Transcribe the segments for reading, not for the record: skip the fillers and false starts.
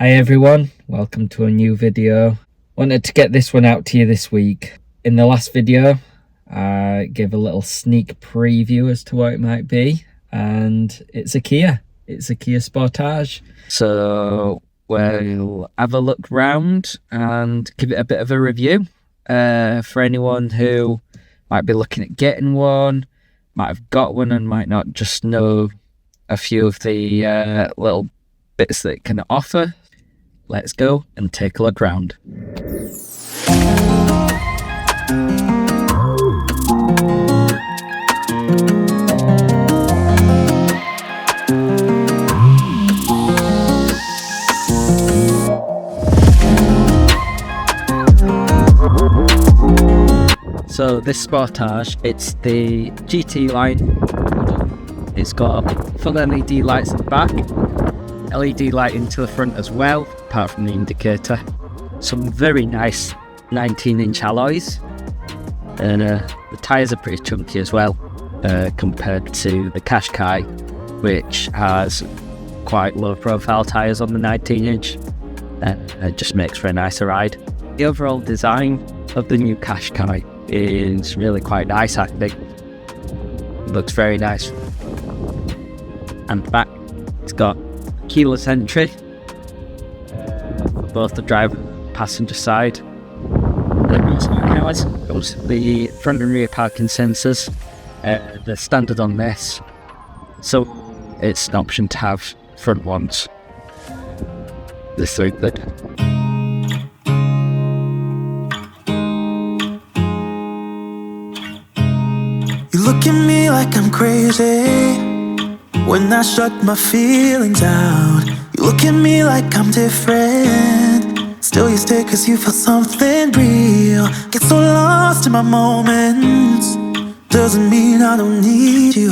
Hi everyone, welcome to a new video. Wanted to get this one out to you this week. In the last video, I gave a little sneak preview as to what it might be, and it's a Kia. It's a Kia Sportage. So we'll have a look round and give it a bit of a review. For anyone who might be looking at getting one, might have got one and might not just know a few of the little bits that it can offer. Let's go and take a look round. So this Sportage, it's the GT line. It's got full LED lights at the back, LED lighting to the front as well, apart from the indicator. Some very nice 19-inch alloys, and the tyres are pretty chunky as well, compared to the Qashqai, which has quite low profile tyres on the 19-inch. It just makes for a nicer ride. The overall design of the new Qashqai is really quite nice, I think. It looks very nice. And back, it's got keyless entry for both the driver and passenger side. The front and rear parking sensors, they're standard on this, so it's an option to have front ones. This way good. You look at me like I'm crazy when I shut my feelings out. You look at me like I'm different, still you stay cause you feel something real. Get so lost in my moments, doesn't mean I don't need you.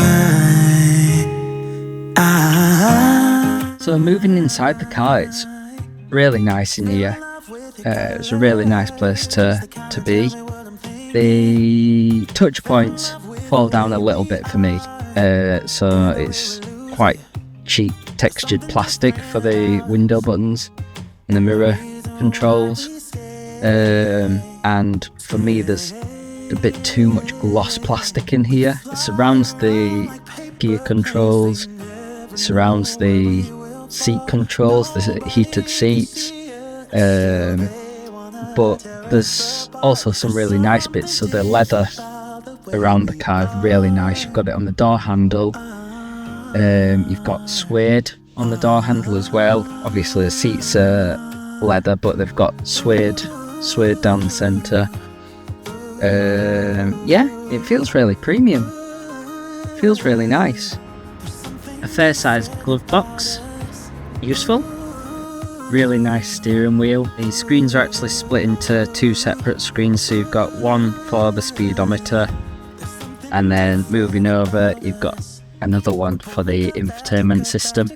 So moving inside the car, it's really nice in here. It's a really nice place to be. The touch points fall down a little bit for me, so it's quite cheap textured plastic for the window buttons and the mirror controls, and for me there's a bit too much gloss plastic in here. It surrounds the gear controls, it surrounds the seat controls, the heated seats, but there's also some really nice bits. So the leather around the car is really nice. You've got it on the door handle, you've got suede on the door handle as well. Obviously the seats are leather, but they've got suede down the centre. Yeah, it feels really premium. It feels really nice. A fair sized glove box, useful. Really nice steering wheel. The screens are actually split into two separate screens, so you've got one for the speedometer, and then moving over you've got another one for the infotainment system.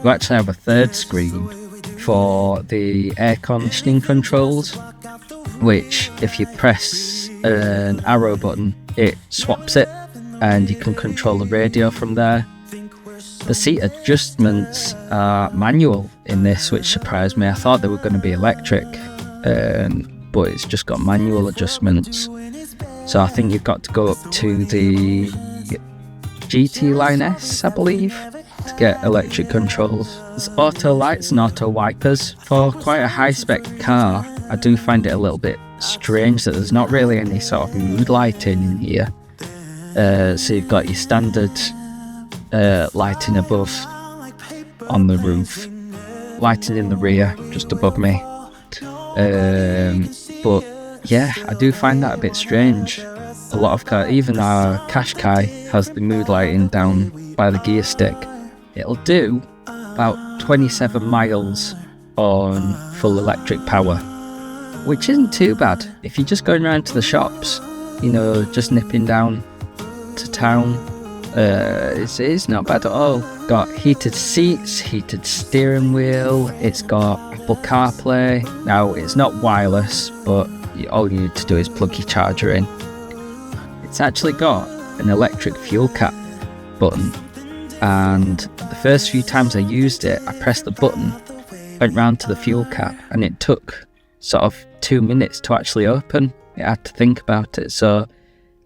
You actually have a third screen for the air conditioning controls, which if you press an arrow button it swaps it and you can control the radio from there. The seat adjustments are manual in this, which surprised me. I thought they were going to be electric, but it's just got manual adjustments. So I think you've got to go up to the GT Line S, I believe, to get electric controls. There's auto lights and auto wipers. For quite a high-spec car, I do find it a little bit strange that there's not really any sort of mood lighting in here. So you've got your standard lighting above on the roof, lighting in the rear just above me, but yeah, I do find that a bit strange. A lot of cars, even our Qashqai has the mood lighting down by the gear stick. It'll do about 27 miles on full electric power, which isn't too bad if you're just going around to the shops, you know, just nipping down to town. It's not bad at all. Got heated seats, heated steering wheel, it's got Apple CarPlay. Now it's not wireless, but all you need to do is plug your charger in. It's actually got an electric fuel cap button, and the first few times I used it, I pressed the button went round to the fuel cap and it took sort of 2 minutes to actually open. It had to think about it, so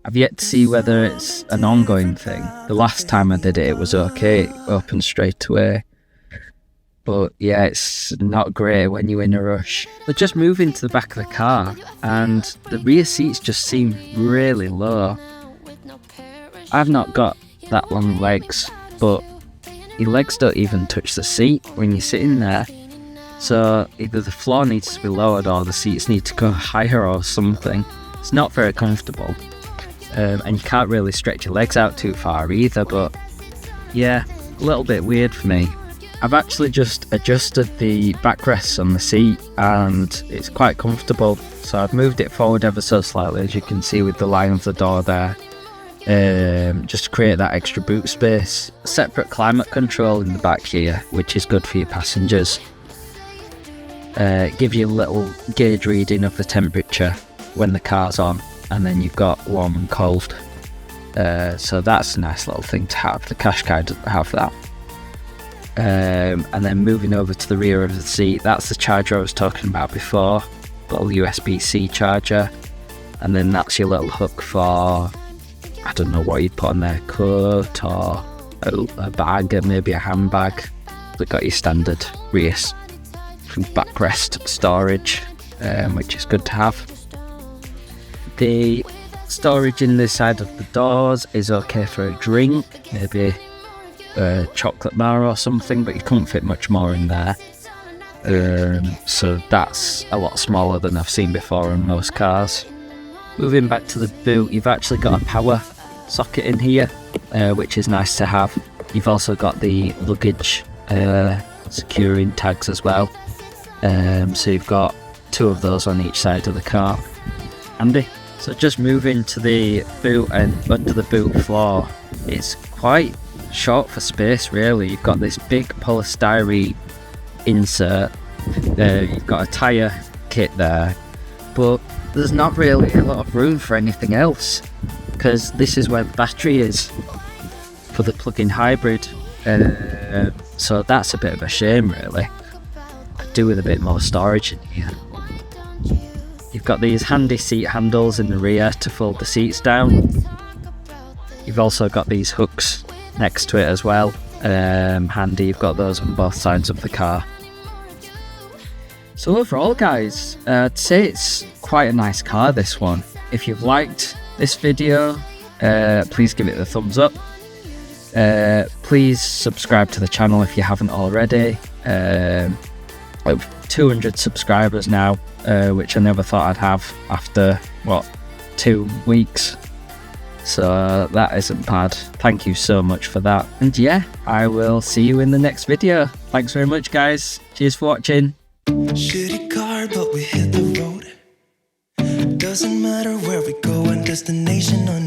I've yet to see whether it's an ongoing thing. The last time I did it, it was okay, it opened straight away. But yeah, it's not great when you're in a rush. But just move into the back of the car and the rear seats just seem really low. I've not got that long legs, but your legs don't even touch the seat when you're sitting there. So either the floor needs to be lowered or the seats need to go higher or something. It's not very comfortable. And you can't really stretch your legs out too far either, but yeah, a little bit weird for me. I've actually just adjusted the backrests on the seat and it's quite comfortable. So I've moved it forward ever so slightly, as you can see with the line of the door there. Just to create that extra boot space. Separate climate control in the back here, which is good for your passengers. Give you a little gauge reading of the temperature when the car's on, and then you've got warm and cold. So that's a nice little thing to have. The Qashqai doesn't have that. And then moving over to the rear of the seat, that's the charger I was talking about before. Little USB-C charger, and then that's your little hook for, I don't know what you'd put on there, coat or a bag, or maybe a handbag. They've got your standard rear backrest storage, which is good to have. The storage in the side of the doors is okay for a drink, maybe a chocolate bar or something, but you couldn't fit much more in there. So that's a lot smaller than I've seen before on most cars. Moving back to the boot, you've actually got a power socket in here, which is nice to have. You've also got the luggage securing tags as well. So you've got 2 of those on each side of the car. Handy. So just moving to the boot and under the boot floor, it's quite short for space really. You've got this big polystyrene insert, you've got a tyre kit there, but there's not really a lot of room for anything else, because this is where the battery is for the plug-in hybrid. So that's a bit of a shame really. Could do with a bit more storage in here. You've got these handy seat handles in the rear to fold the seats down. You've also got these hooks next to it as well. Handy, you've got those on both sides of the car. So overall guys, I'd say it's quite a nice car, this one. If you've liked this video, please give it a thumbs up. Please subscribe to the channel if you haven't already. Over 200 subscribers now, which I never thought I'd have after, 2 weeks. So that isn't bad. Thank you so much for that. And yeah, I will see you in the next video. Thanks very much guys. Cheers for watching. Shitty car, but we hit the road. Doesn't matter where we go and destination unknown.